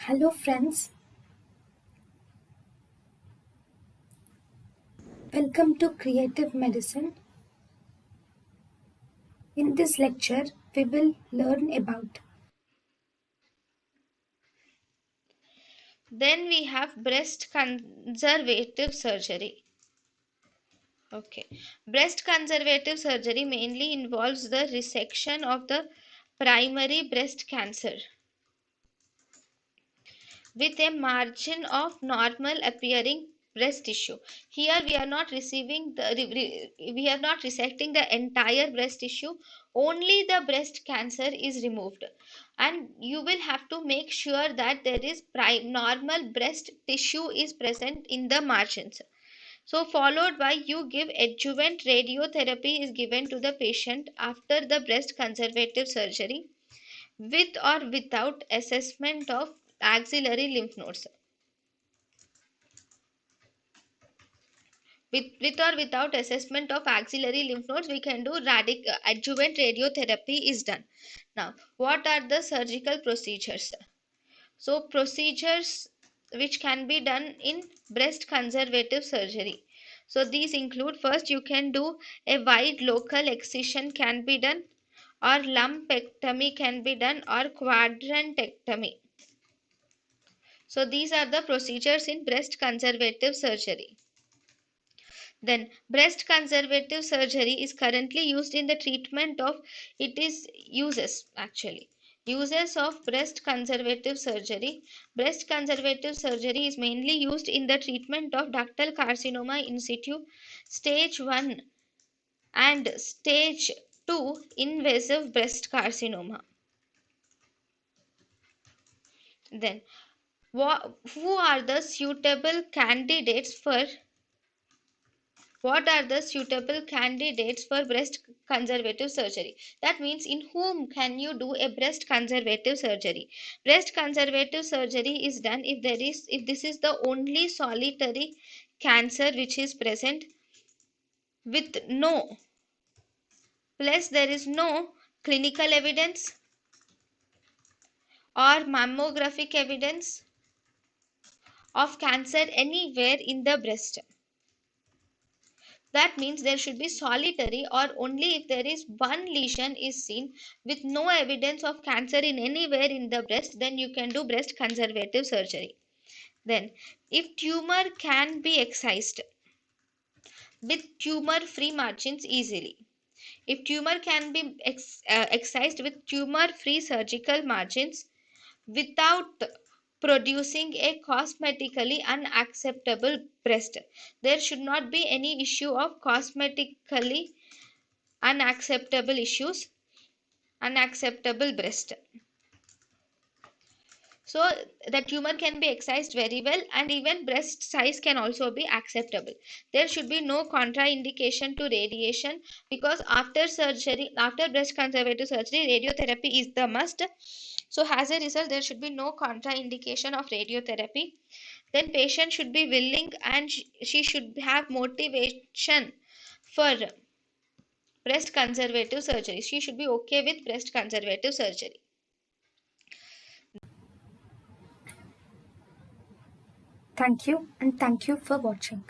Hello, friends. Welcome to Creative Medicine. In this lecture, we will learn about Then we have breast conservative surgery. Okay. Breast conservative surgery mainly involves the resection of the primary breast cancer with a margin of normal appearing breast tissue. Here we are not receiving we are not resecting the entire breast tissue, only the breast cancer is removed, and you will have to make sure that there is normal breast tissue is present in the margins. So followed by you give adjuvant radiotherapy is given to the patient after the breast conservative surgery with or without assessment of axillary lymph nodes. With or without assessment of axillary lymph nodes, we can do adjuvant radiotherapy is done. Now, what are the surgical procedures? So, procedures which can be done in breast conservative surgery. So, these include, first you can do a wide local excision can be done, or lumpectomy can be done, or quadrantectomy. So, these are the procedures in breast conservative surgery. Then breast conservative surgery is currently used in the treatment of it is uses actually uses of breast conservative surgery. Breast conservative surgery is mainly used in the treatment of ductal carcinoma in situ stage 1 and stage 2 invasive breast carcinoma. Then who are the suitable candidates for what are the suitable candidates for breast conservative surgery? That means in whom can you do a breast conservative surgery? Breast conservative surgery is done if this is the only solitary cancer which is present with no plus there is no clinical evidence or mammographic evidence of cancer anywhere in the breast. That means there should be solitary or only if there is one lesion is seen with no evidence of cancer in anywhere in the breast, then you can do breast conservative surgery. Then if tumor can be excised with tumor free margins easily. If tumor can be excised with tumor free surgical margins without producing a cosmetically unacceptable breast. There should not be any issue of cosmetically unacceptable breast. So the tumor can be excised very well, and even breast size can also be acceptable. There should be no contraindication to radiation, because after breast conservative surgery, radiotherapy is the must. So as a result, there should be no contraindication of radiotherapy. Then patient should be willing and she should have motivation for breast conservative surgery. She should be okay with breast conservative surgery. thank you and thank you for watching.